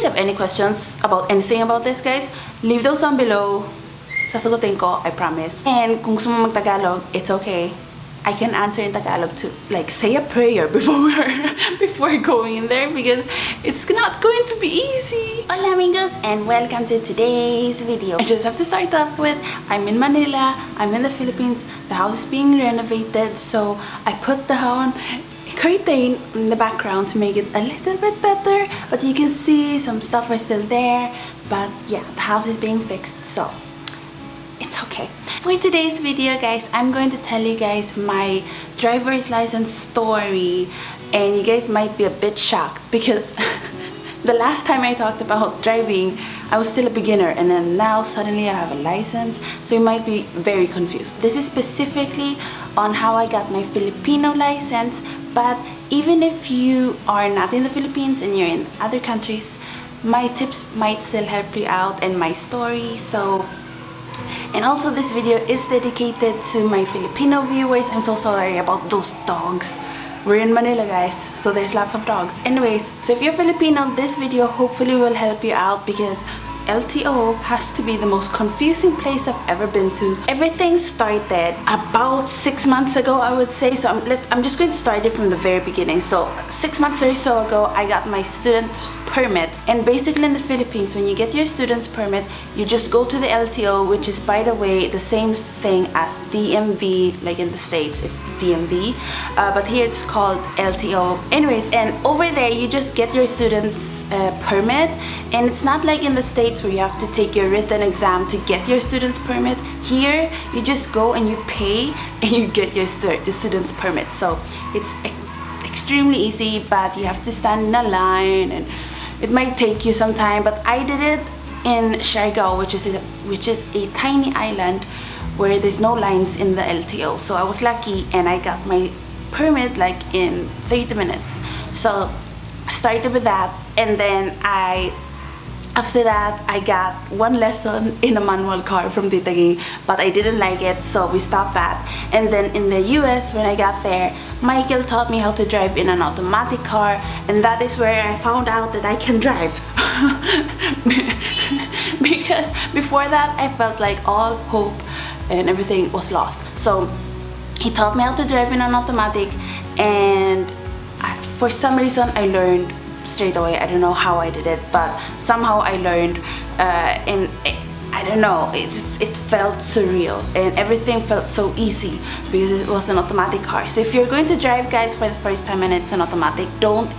guys have any questions about anything about this, guys, leave those down below. Sasagutin ko, I promise. And kung gusto mo mag-Tagalog, it's okay. I can answer in Tagalog too. Like, say a prayer before going in there, because it's not going to be easy. Hola amigos, and welcome to today's video. I just have to start off with, I'm in Manila, I'm in the Philippines, the house is being renovated, so I put down a curtain in the background to make it a little bit better, but you can see some stuff are still there. But yeah, the house is being fixed, so it's okay. For today's video, guys, I'm going to tell you guys my driver's license story, and you guys might be a bit shocked because the last time I talked about driving, I was still a beginner, and then now suddenly I have a license, so you might be very confused. This is specifically on how I got my Filipino license, but even if you are not in the Philippines and you're in other countries, my tips might still help you out and my story. And also, this video is dedicated to my Filipino viewers. I'm so sorry about those dogs. We're in Manila, guys, so there's lots of dogs. Anyways, so if you're Filipino, this video hopefully will help you out, because LTO has to be the most confusing place I've ever been to. Everything started about 6 months ago, I would say. So I'm just going to start it from the very beginning. So 6 months or so ago, I got my student's permit. And basically in the Philippines, when you get your student's permit, you just go to the LTO, which is, by the way, the same thing as DMV. Like in the States, it's DMV, but here it's called LTO. Anyways, and over there you just get your student's permit, and it's not like in the States where you have to take your written exam to get your student's permit. Here you just go and you pay and you get your student's permit. So it's extremely easy, but you have to stand in a line and it might take you some time. But I did it in Siargao, which is a tiny island where there's no lines in the LTO. So I was lucky and I got my permit like in 30 minutes. So I started with that, and then after that, I got one lesson in a manual car from Titagi, but I didn't like it, so we stopped that. And then in the US, when I got there, Michael taught me how to drive in an automatic car, and that is where I found out that I can drive. Because before that, I felt like all hope and everything was lost. So he taught me how to drive in an automatic, and for some reason I learned straight away. I don't know how I did it, but somehow I learned, and I don't know, it felt surreal and everything felt so easy because it was an automatic car. So if you're going to drive, guys, for the first time and it's an automatic, don't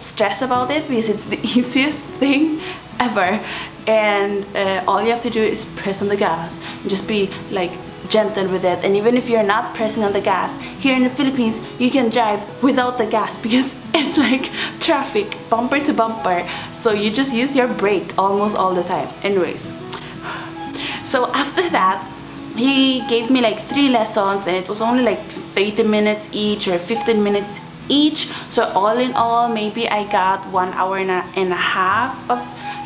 stress about it, because it's the easiest thing ever. And all you have to do is press on the gas and just be like gentle with it. And even if you're not pressing on the gas, here in the Philippines you can drive without the gas because it's like traffic, bumper to bumper, so you just use your brake almost all the time. Anyways, so after that he gave me like 3 lessons, and it was only like 30 minutes each or 15 minutes each. So all in all, maybe I got 1 hour and a half of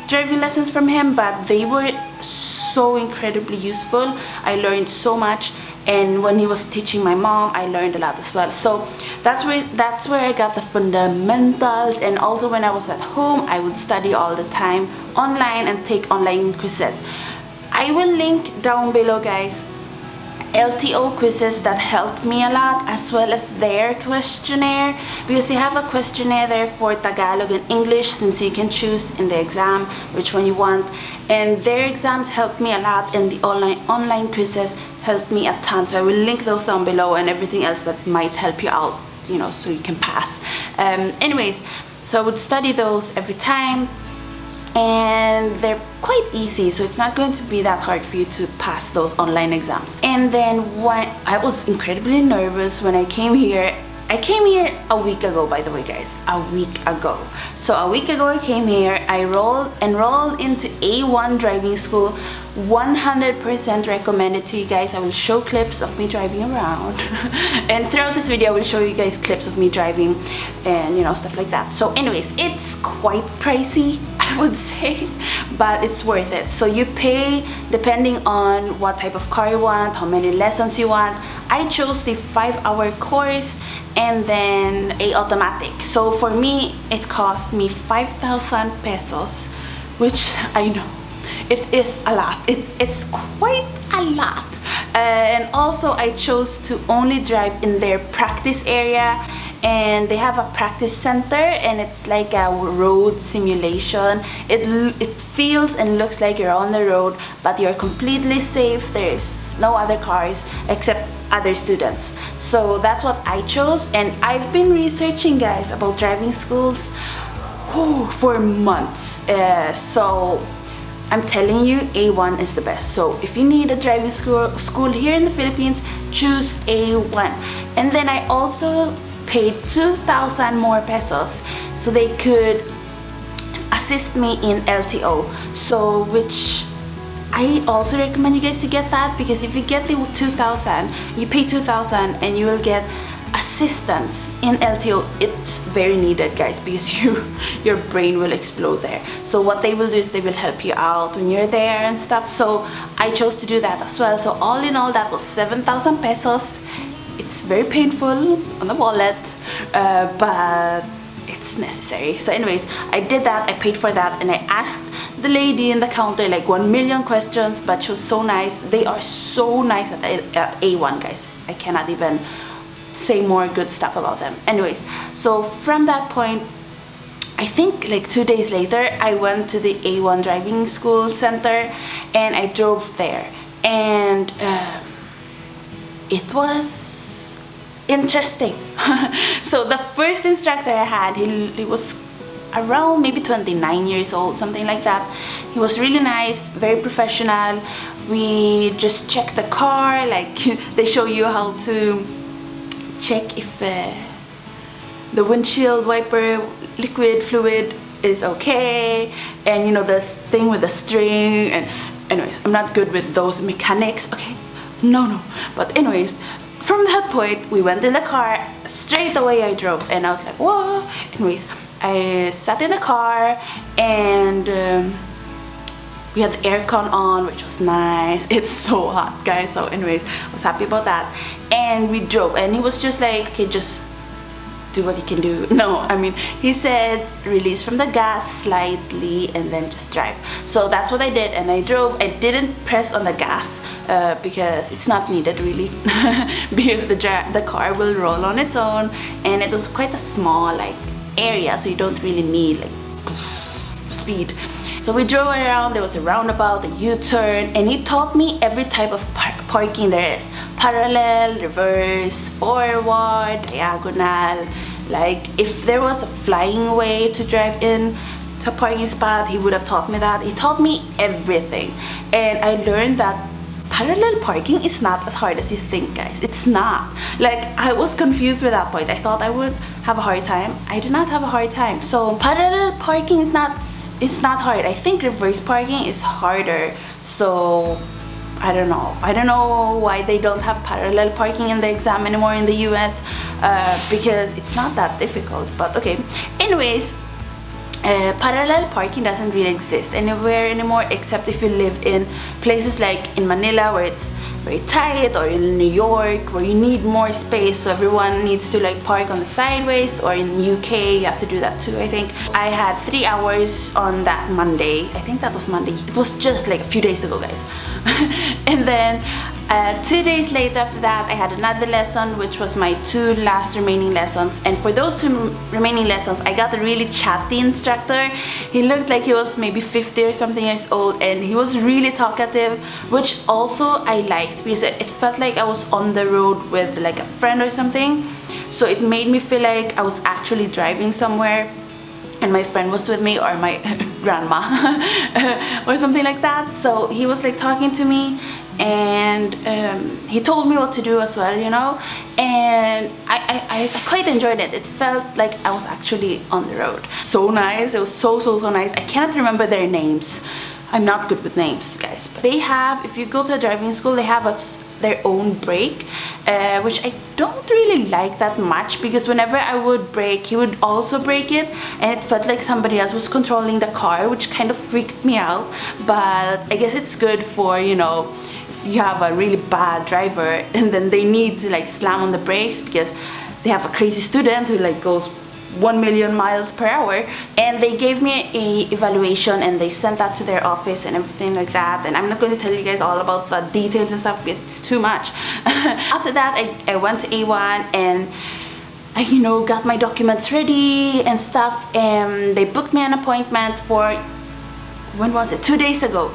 driving lessons from him, but they were so incredibly useful. I learned so much, and when he was teaching my mom, I learned a lot as well. So that's where I got the fundamentals. And also when I was at home, I would study all the time online and take online quizzes. I will link down below, guys, LTO quizzes that helped me a lot, as well as their questionnaire, because they have a questionnaire there for Tagalog and English, since you can choose in the exam which one you want. And their exams helped me a lot, and the online quizzes helped me a ton. So I will link those down below, and everything else that might help you out, you know, so you can pass. Anyways, so I would study those every time, and they're quite easy, so it's not going to be that hard for you to pass those online exams. And then when I was incredibly nervous when I came here. I came here a week ago, by the way, guys, a week ago. So a week ago I came here, I enrolled into A1 driving school, 100% recommend it to you guys. I will show clips of me driving around and throughout this video I will show you guys clips of me driving and, you know, stuff like that. So anyways, it's quite pricey, I would say, but it's worth it. So you pay depending on what type of car you want, how many lessons you want. I chose the 5-hour course and then a automatic. So for me, it cost me 5,000 pesos, which I know it is a lot. It's quite a lot. And also I chose to only drive in their practice area, and they have a practice center and it's like a road simulation. It feels and looks like you're on the road, but you're completely safe. There's no other cars except other students. So that's what I chose, and I've been researching, guys, about driving schools for months. So I'm telling you, A1 is the best. So if you need a driving school here in the Philippines, choose A1. And then I also paid 2,000 more pesos so they could assist me in LTO. So which I also recommend you guys to get that, because if you get the 2,000, you pay 2,000 and you will get assistance in LTO. It's very needed, guys, because your brain will explode there. So what they will do is they will help you out when you're there and stuff. So I chose to do that as well. So all in all, that was 7,000 pesos. It's very painful on the wallet, but it's necessary. So anyways, I did that, I paid for that, and I asked the lady in the counter like 1,000,000 questions, but she was so nice. They are so nice at A1, guys. I cannot even say more good stuff about them. Anyways, so from that point, I think like 2 days later, I went to the A1 driving school center and I drove there, and it was interesting. So the first instructor I had, he was around maybe 29 years old, something like that. He was really nice, very professional. We just checked the car, like they show you how to check if the windshield wiper liquid fluid is okay, and you know, the thing with the string. And anyways, I'm not good with those mechanics, okay? No. But anyways, from that point, we went in the car. Straight away I drove, and I was like, whoa. Anyways, I sat in the car, and we had the aircon on, which was nice. It's so hot, guys. So anyways, I was happy about that. And we drove, and he was just like, okay, just do what you can do. No, I mean, he said release from the gas slightly and then just drive. So that's what I did, and I drove. I didn't press on the gas because it's not needed really, because the car will roll on its own, and it was quite a small like area, so you don't really need like speed. So we drove around. There was a roundabout, a U-turn, and he taught me every type of parking there is. Parallel, reverse, forward, diagonal. Like if there was a flying way to drive in to a parking spot, he would have taught me that. He taught me everything, and I learned that parallel parking is not as hard as you think, guys. It's not. Like, I was confused with that point. I thought I would have a hard time. I did not have a hard time. So parallel parking is not hard. I think reverse parking is harder. So I don't know why they don't have parallel parking in the exam anymore in the US, because it's not that difficult. But okay, anyways, parallel parking doesn't really exist anywhere anymore, except if you live in places like in Manila, where it's very tight, or in New York, where you need more space, so everyone needs to like park on the sideways, or in UK you have to do that too, I think. I had 3 hours on that Monday. I think that was Monday. It was just like a few days ago, guys. And then 2 days later after that, I had another lesson, which was my 2 last remaining lessons. And for those 2 remaining lessons, I got a really chatty instructor. He looked like he was maybe 50 or something years old, and he was really talkative, which also I liked, because it felt like I was on the road with like a friend or something. So it made me feel like I was actually driving somewhere and my friend was with me, or my grandma or something like that. So he was like talking to me, and he told me what to do as well, you know, and I quite enjoyed it. It felt like I was actually on the road. So nice. It was so nice. I cannot remember their names. I'm not good with names, guys. But they have, if you go to a driving school, they have their own brake, which I don't really like that much, because whenever I would brake, he would also brake it, and it felt like somebody else was controlling the car, which kind of freaked me out. But I guess it's good for, you know, if you have a really bad driver and then they need to like slam on the brakes because they have a crazy student who like goes 1 million miles per hour. And they gave me a evaluation and they sent that to their office and everything like that, and I'm not going to tell you guys all about the details and stuff because it's too much. After that, I went to A1 and I, you know, got my documents ready and stuff, and they booked me an appointment for, when was it, 2 days ago,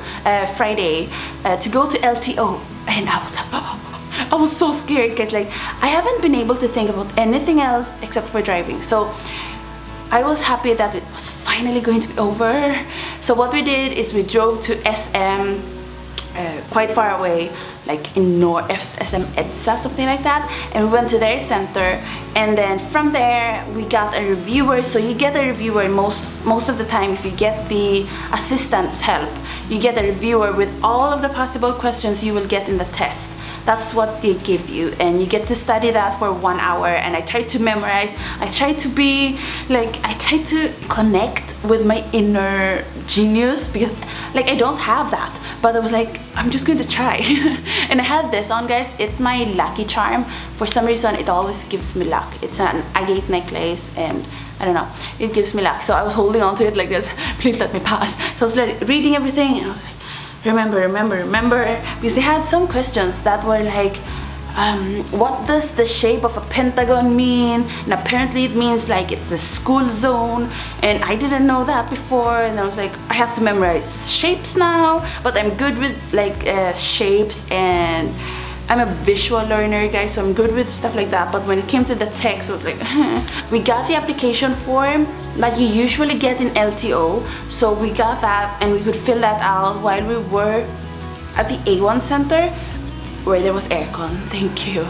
Friday, to go to LTO. And I was like, oh, I was so scared because like I haven't been able to think about anything else except for driving. So I was happy that it was finally going to be over. So what we did is we drove to SM, quite far away, like in SM EDSA, something like that, and we went to their center, and then from there we got a reviewer. So you get a reviewer most of the time. If you get the assistant's help, you get a reviewer with all of the possible questions you will get in the test. That's what they give you, and you get to study that for 1 hour. And I tried to memorize, I tried to be like, I tried to connect with my inner genius, because like I don't have that, but I was like, I'm just going to try. And I had this on, guys. It's my lucky charm. For some reason it always gives me luck. It's an agate necklace, and I don't know, it gives me luck. So I was holding on to it like this, please let me pass. So I was like reading everything, and I was like, remember, because they had some questions that were like, what does the shape of a pentagon mean? And apparently it means like it's a school zone, and I didn't know that before. And I was like, I have to memorize shapes now, but I'm good with like shapes, and I'm a visual learner, guys, so I'm good with stuff like that. But when it came to the text, I was like, we got the application form that you usually get in LTO. So we got that, and we could fill that out while we were at the A1 center, where there was aircon. Thank you.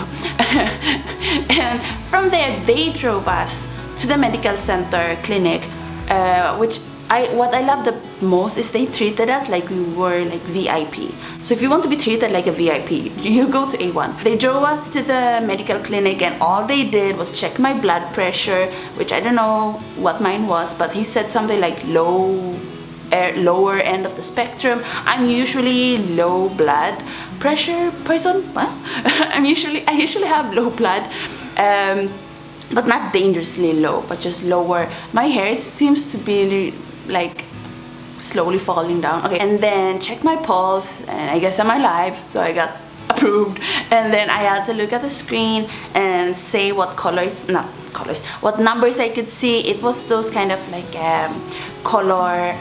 And from there, they drove us to the medical center clinic, which what I love the most is they treated us like we were like VIP. So if you want to be treated like a VIP, you go to A1. They drove us to the medical clinic, and all they did was check my blood pressure, which I don't know what mine was, but he said something like lower end of the spectrum. I'm usually low blood pressure person. What? I usually have low blood, but not dangerously low, but just lower. My hair seems to be like slowly falling down. Okay, and then check my pulse, and I guess I'm alive, so I got approved. And then I had to look at the screen and say what what numbers I could see. It was those kind of like color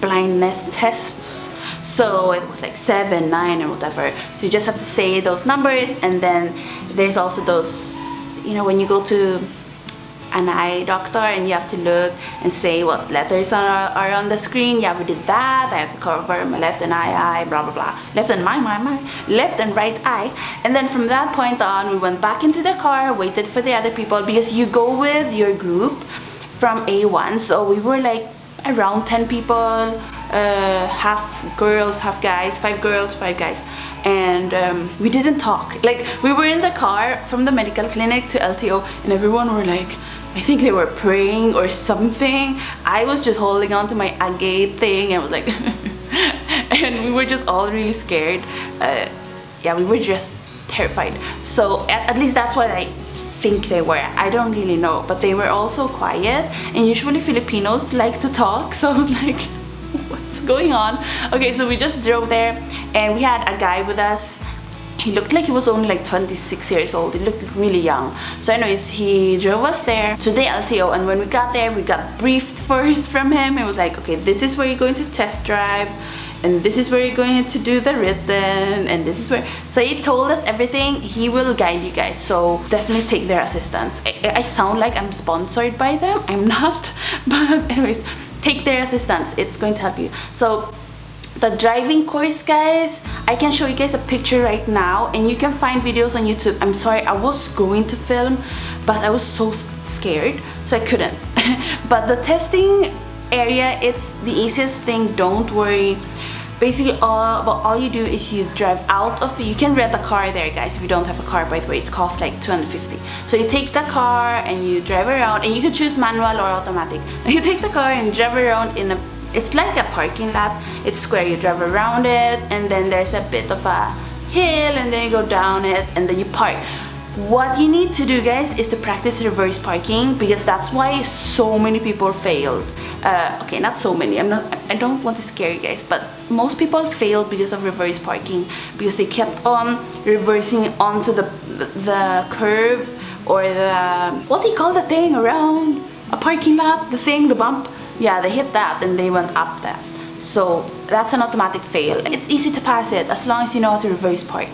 blindness tests. So it was like 7, 9, and whatever. So you just have to say those numbers. And then there's also those, you know, when you go to an eye doctor and you have to look and say what letters are on the screen. Yeah, we did that. I had to cover my left and eye, blah blah blah. Left and left and right eye. And then from that point on, we went back into the car, waited for the other people, because you go with your group from A1. So we were like around 10 people, half girls, half guys, 5 girls, 5 guys. And we didn't talk. Like, we were in the car from the medical clinic to LTO, and everyone were like, I think they were praying or something. I was just holding on to my agate thing and was like, and we were just all really scared. Yeah, we were just terrified. So at least that's what I think they were. I don't really know, but they were also quiet, and usually Filipinos like to talk. So I was like, what's going on? Okay, so we just drove there, and we had a guy with us. He looked like he was only like 26 years old. He looked really young. So anyways, he drove us there to the LTO, and when we got there, we got briefed first from him. It was like, okay, this is where you're going to test drive, and this is where you're going to do the written, and this is where. So he told us everything. He will guide you guys, so definitely take their assistance. I sound like I'm sponsored by them. I'm not, but anyways, take their assistance. It's going to help you. So the driving course, guys, I can show you guys a picture right now, and you can find videos on YouTube. I'm sorry, I was going to film, but I was so scared, so I couldn't. But the testing area, it's the easiest thing. Don't worry. Basically, all you do is you drive out of. You can rent a car there, guys. If you don't have a car, by the way, it costs like $250. So you take the car and you drive around, and you can choose manual or automatic. And you take the car and drive around in a. It's like a parking lot. It's square. You drive around it, and then there's a bit of a hill, and then you go down it, and then you park. What you need to do, guys, is to practice reverse parking, because that's why so many people failed. Okay, not so many. I don't want to scare you guys, but most people failed because of reverse parking, because they kept on reversing onto the curve, or the, what do you call the thing around a parking lot? The bump. Yeah, they hit that and they went up that. So that's an automatic fail. It's easy to pass it as long as you know how to reverse park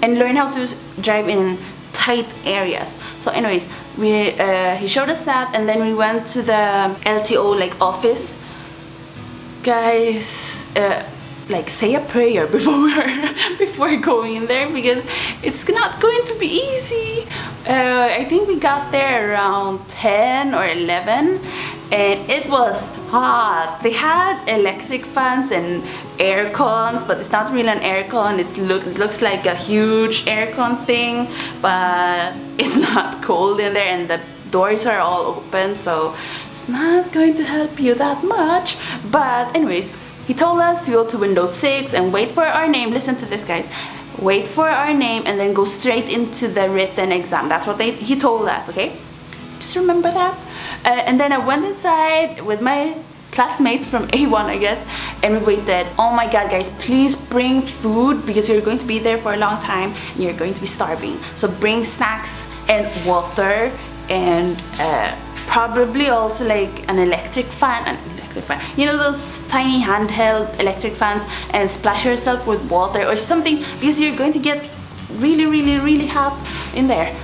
and learn how to drive in tight areas. So anyways, he showed us that, and then we went to the LTO like office. Guys, like say a prayer before going in there, because it's not going to be easy. I think we got there around 10 or 11, and it was hot. They had electric fans and air cons, but it's not really an air con. It looks like a huge air con thing, but it's not cold in there, and the doors are all open, so it's not going to help you that much. But anyways, he told us to go to window 6 and wait for our name. Listen to this, guys. Wait for our name and then go straight into the written exam. That's what he told us, okay? Just remember that. And then I went inside with my classmates from A1, I guess, and we waited. Oh my god, guys, please bring food, because you're going to be there for a long time and you're going to be starving. So bring snacks and water, and probably also like an electric fan. You know, those tiny handheld electric fans, and splash yourself with water or something, because you're going to get really hot in there.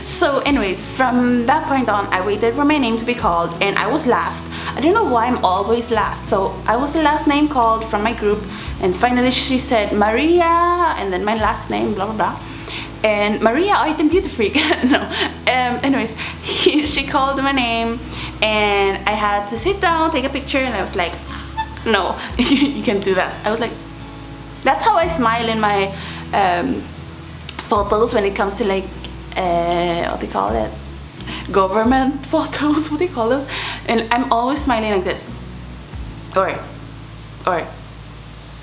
So anyways, from that point on, I waited for my name to be called, and I was last. I don't know why I'm always last. So I was the last name called from my group, and finally she said Maria, and then my last name, blah blah blah, and Maria Artandbeautyfreak. No, anyways, she called my name, and I had to sit down, take a picture, and I was like, no, you can't do that. I was like, that's how I smile in my photos when it comes to like what do you call it, government photos, what do you call those? And I'm always smiling like this, or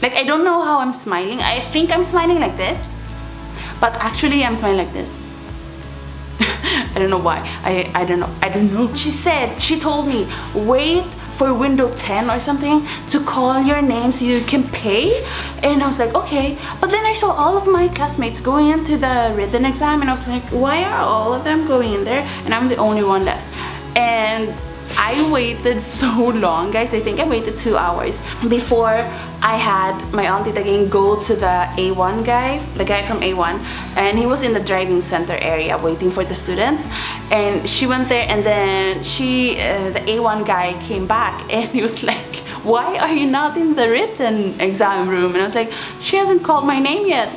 like, I don't know how I'm smiling. I think I'm smiling like this, but actually I'm smiling like this. I don't know why. I don't know. She told me, wait for window 10 or something to call your name so you can pay. And I was like, okay. But then I saw all of my classmates going into the written exam, and I was like, why are all of them going in there and I'm the only one left? And I waited so long, guys. I think I waited 2 hours before I had my auntie again go to the A1 guy, the guy from A1, and he was in the driving center area waiting for the students. And she went there, and then the A1 guy came back, and he was like, why are you not in the written exam room? And I was like, she hasn't called my name yet.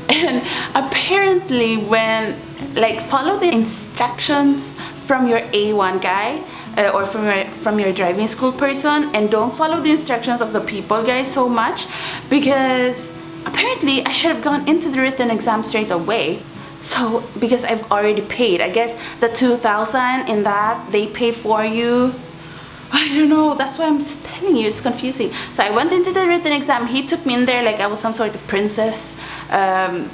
And apparently, when like follow the instructions from your A1 guy, or from your driving school person, and don't follow the instructions of the people guys so much, because apparently I should have gone into the written exam straight away. So because I've already paid, I guess the 2,000 in that they pay for you. I don't know, that's why I'm telling you, it's confusing. So I went into the written exam. He took me in there like I was some sort of princess,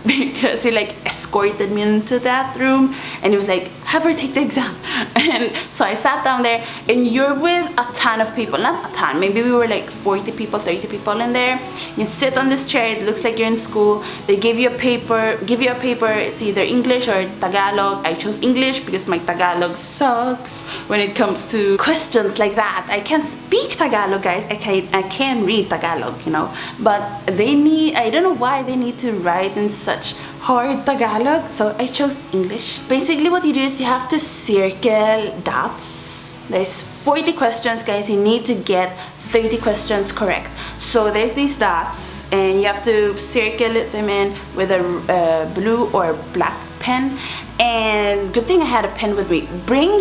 because he like escorted me into that room, and he was like, have her take the exam. And so I sat down there, and you're with a ton of people, not a ton, maybe we were like 40 people, 30 people in there. You sit on this chair, it looks like you're in school. They give you a paper, it's either English or Tagalog. I chose English because my Tagalog sucks when it comes to questions like that. I can't speak Tagalog, guys. I can read Tagalog, you know, but they need, I don't know why they need to write in such hard Tagalog, so I chose English. Basically what you do is you have to circle dots. There's 40 questions, guys. You need to get 30 questions correct. So there's these dots, and you have to circle them in with a blue or black pen, and good thing I had a pen with me. Bring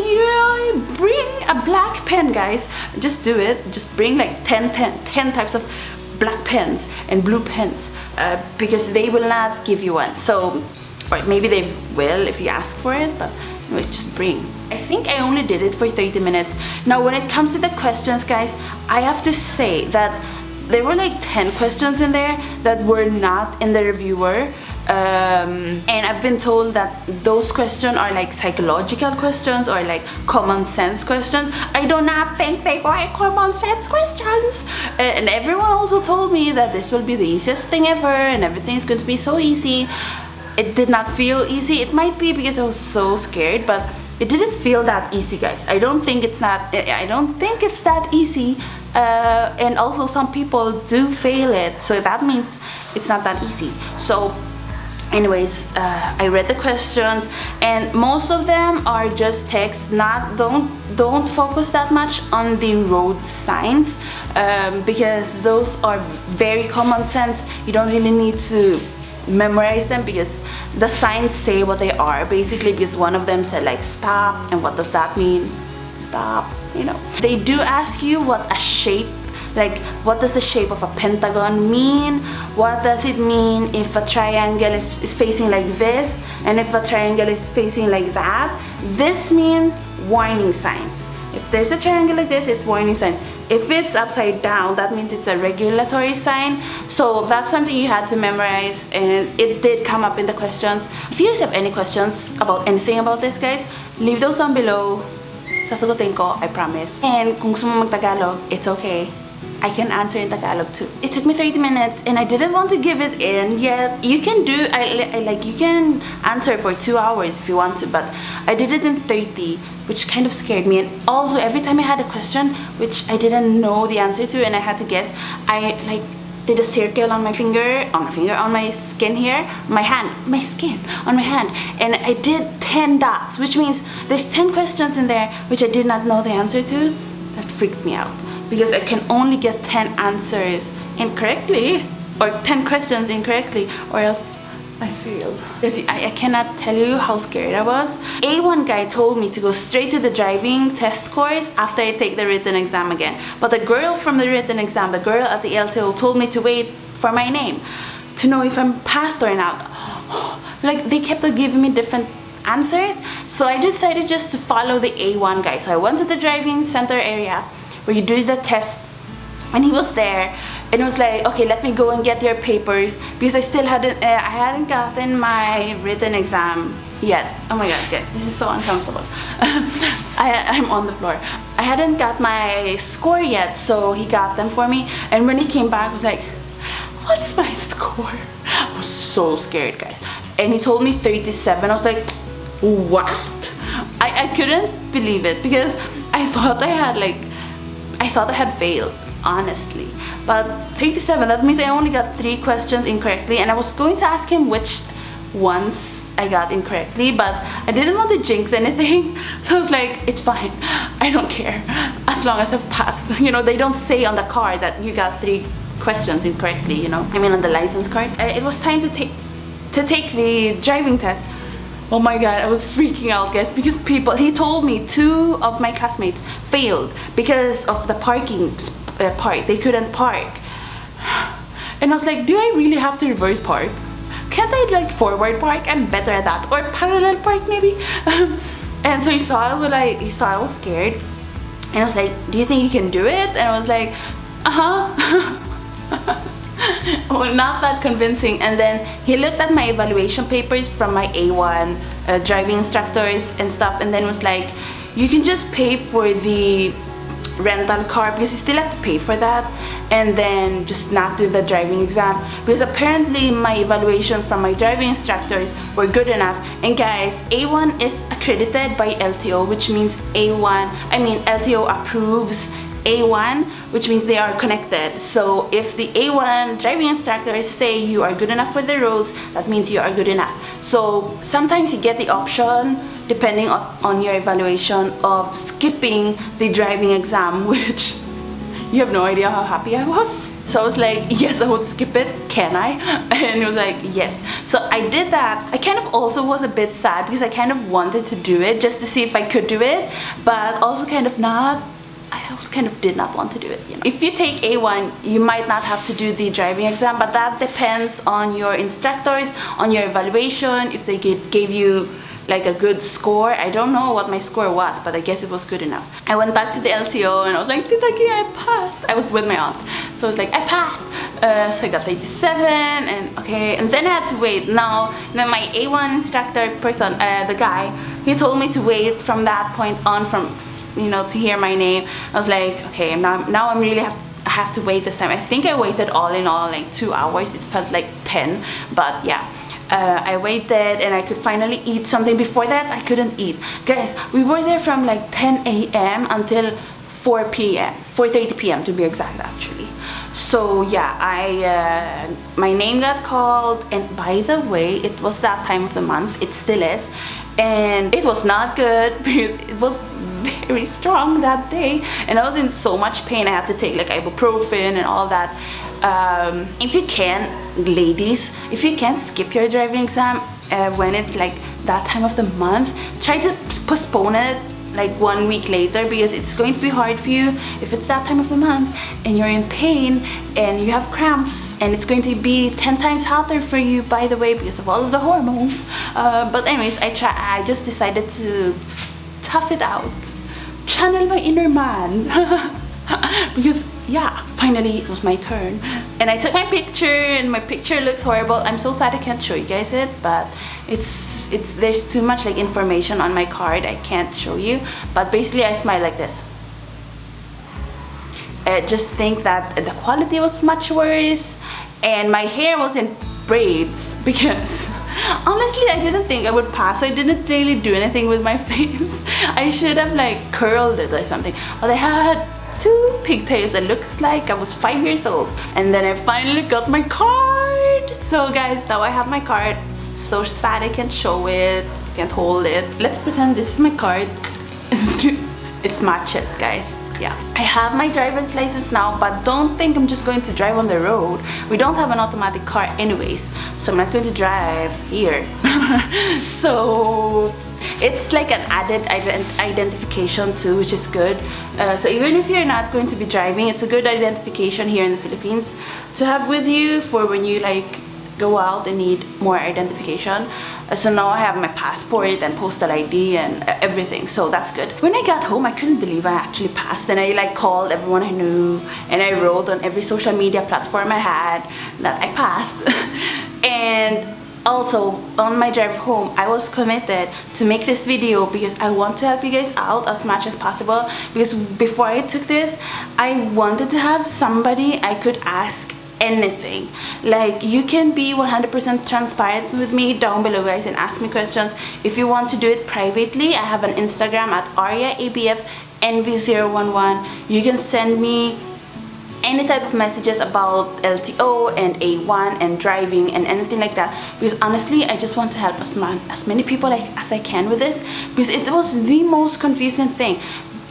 a black pen, guys. Just do it. Just bring like 10 types of black pens and blue pens, because they will not give you one. So, or maybe they will if you ask for it, but anyways, just bring. I think I only did it for 30 minutes. Now when it comes to the questions, guys, I have to say that there were like 10 questions in there that were not in the reviewer. And I've been told that those questions are like psychological questions or like common sense questions. I do not think they were common sense questions. And everyone also told me that this will be the easiest thing ever and everything is going to be so easy. It did not feel easy. It might be because I was so scared, but it didn't feel that easy, guys. I don't think it's that easy. And also some people do fail it, so that means it's not that easy. So anyways, I read the questions and most of them are just text. Don't focus that much on the road signs, because those are very common sense. You don't really need to memorize them because the signs say what they are, basically, because one of them said like stop, and what does that mean? Stop, you know. They do ask you what a shape, like what does the shape of a pentagon mean? What does it mean if a triangle is facing like this and if a triangle is facing like that? This means warning signs. If there's a triangle like this, it's warning signs. If it's upside down, that means it's a regulatory sign. So that's something you had to memorize, and it did come up in the questions. If you guys have any questions about anything about this, guys, leave those down below. Sasagutin ko, I promise. And kung gusto mo mag-Tagalog, it's okay. I can answer in Tagalog too. It took me 30 minutes and I didn't want to give it in yet. You can do, you can answer for 2 hours if you want to, but I did it in 30, which kind of scared me. And also every time I had a question which I didn't know the answer to and I had to guess, I like did a circle on my finger, on my skin here, my skin, on my hand, and I did 10 dots, which means there's 10 questions in there which I did not know the answer to. That freaked me out, because I can only get 10 answers incorrectly, or 10 questions incorrectly, or else I failed. Because I cannot tell you how scared I was. A1 guy told me to go straight to the driving test course after I take the written exam again. But the girl from the written exam, the girl at the LTO, told me to wait for my name to know if I'm passed or not. Like, they kept on giving me different answers, so I decided just to follow the A1 guy. So I went to the driving center area where you do the test, and he was there, and it was like, okay, let me go and get your papers, because I still hadn't gotten my written exam yet. Oh my god, guys, this is so uncomfortable. I'm on the floor. I hadn't got my score yet, so he got them for me, and when he came back, I was like, what's my score? I was so scared, guys. And he told me 37. I was like, what? I couldn't believe it, because I thought I had failed, honestly. But 37, that means I only got 3 questions incorrectly, and I was going to ask him which ones I got incorrectly, but I didn't want to jinx anything, so I was like, it's fine, I don't care, as long as I've passed. You know, they don't say on the card that you got 3 questions incorrectly, you know, I mean on the license card. It was time to take the driving test. Oh my god, I was freaking out, guys, because he told me 2 of my classmates failed because of the parking part. They couldn't park. And I was like, do I really have to reverse park? Can't I like forward park? I'm better at that. Or parallel park maybe? And so he saw I was scared. And I was like, do you think you can do it? And I was like, uh-huh. Well, not that convincing. And then he looked at my evaluation papers from my A1 driving instructors and stuff, and then was like, you can just pay for the rental car, because you still have to pay for that, and then just not do the driving exam, because apparently my evaluation from my driving instructors were good enough. And guys, A1 is accredited by LTO, which means LTO approves A1, which means they are connected. So if the A1 driving instructors say you are good enough for the roads, that means you are good enough. So sometimes you get the option, depending on your evaluation, of skipping the driving exam, which You have no idea how happy I was. So I was like, yes, I would skip it, can I? And he was like, yes. So I did that. I kind of also was a bit sad because I kind of wanted to do it just to see if I could do it, but also kind of not. I also kind of did not want to do it, you know. If you take A1, you might not have to do the driving exam, but that depends on your instructors, on your evaluation, if they gave you like a good score. I don't know what my score was, but I guess it was good enough. I went back to the LTO and I was like, I passed. I was with my aunt, so I was like, I passed. So I got 87 and okay, and then I had to wait. Now my A1 instructor person, the guy, he told me to wait from that point on, from, you know, to hear my name. I was like, okay, now I'm really I have to wait this time. I think I waited all in all like 2 hours. It felt like 10, but yeah. I waited and I could finally eat something. Before that, I couldn't eat. Guys, we were there from like 10 a.m. until 4 p.m. 4:30 p.m. to be exact, actually. So yeah, my name got called, and by the way, it was that time of the month. It still is, and it was not good because it was very strong that day, and I was in so much pain. I had to take like ibuprofen and all that. If you can, ladies, if you can skip your driving exam when it's like that time of the month, try to postpone it like 1 week later, because it's going to be hard for you if it's that time of the month and you're in pain and you have cramps, and it's going to be 10 times hotter for you, by the way, because of all of the hormones. But anyways, I just decided to tough it out, channel my inner man. Because yeah, finally it was my turn, and I took my picture, and my picture looks horrible. I'm so sad I can't show you guys it, but there's too much like information on my card. I can't show you, but basically I smile like this. Just think that the quality was much worse, and my hair was in braids because honestly I didn't think I would pass, so I didn't really do anything with my face. I should have like curled it or something, but I had 2 pigtails. I looked like I was 5 years old. And then I finally got my card. So guys, now I have my card. So sad I can't show it, can't hold it. Let's pretend this is my card. It's matches, guys. Yeah, I have my driver's license now, but don't think I'm just going to drive on the road. We don't have an automatic car anyways, so I'm not going to drive here. So it's like an added identification too, which is good. So even if you're not going to be driving, it's a good identification here in the Philippines to have with you for when you like go out and need more identification. So now I have my passport and postal ID and everything, so that's good. When I got home, I couldn't believe I actually passed, and I like called everyone I knew, and I wrote on every social media platform I had that I passed. And also on my drive home, I was committed to make this video because I want to help you guys out as much as possible, because before I took this, I wanted to have somebody I could ask anything. Like, you can be 100% transparent with me down below, guys, and ask me questions. If you want to do it privately, I have an Instagram at AryaABFNV011. You can send me any type of messages about LTO and A1 and driving and anything like that, because honestly I just want to help as many people as I can with this, because it was the most confusing thing.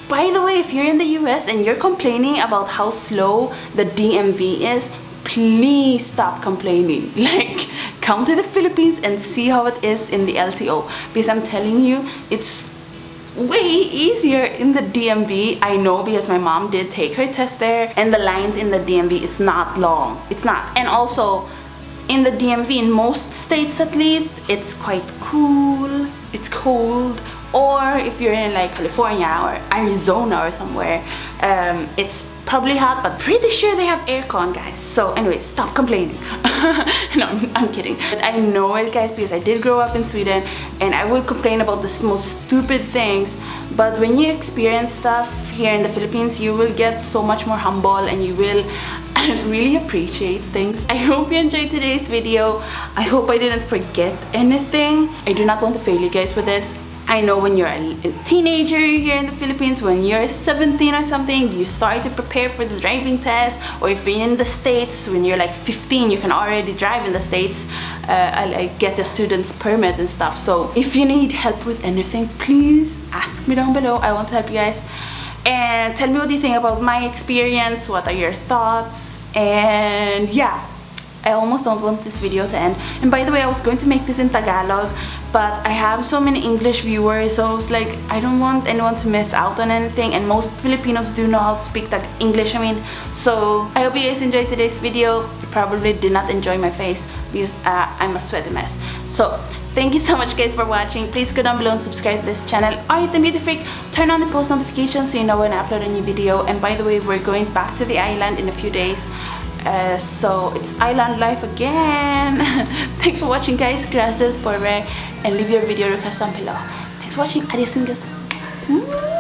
By the way, if you're in the US and you're complaining about how slow the DMV is, please stop complaining. Like, come to the Philippines and see how it is in the LTO, because I'm telling you, it's way easier in the DMV. I know, because my mom did take her test there, and the lines in the DMV is not long. It's not. And also in the DMV, in most states at least, it's quite cool, it's cold. Or if you're in like California or Arizona or somewhere, it's probably hot, but pretty sure they have aircon, guys. So anyways, stop complaining. No, I'm kidding. But I know it, guys, because I did grow up in Sweden, and I would complain about the most stupid things. But when you experience stuff here in the Philippines, you will get so much more humble, and you will really appreciate things. I hope you enjoyed today's video. I hope I didn't forget anything. I do not want to fail you guys with this. I know when you're a teenager here in the Philippines, when you're 17 or something, you start to prepare for the driving test, or if you're in the States, when you're like 15, you can already drive in the States, like get a student's permit and stuff. So if you need help with anything, please ask me down below. I want to help you guys. and tell me what you think about my experience. What are your thoughts? And yeah, I almost don't want this video to end. And by the way, I was going to make this in Tagalog, but I have so many English viewers, so I was like, I don't want anyone to miss out on anything, and most Filipinos do know how to speak that English, so I hope you guys enjoyed today's video. You probably did not enjoy my face because I'm a sweaty mess. So thank you so much guys for watching. Please go down below and subscribe to this channel, Artandbeautyfreak. Turn on the post notifications so you know when I upload a new video. And by the way, we're going back to the island in a few days. So it's island life again. Thanks for watching guys. Gracias por ver, and leave your video request down below. Thanks for watching. Adios amigos.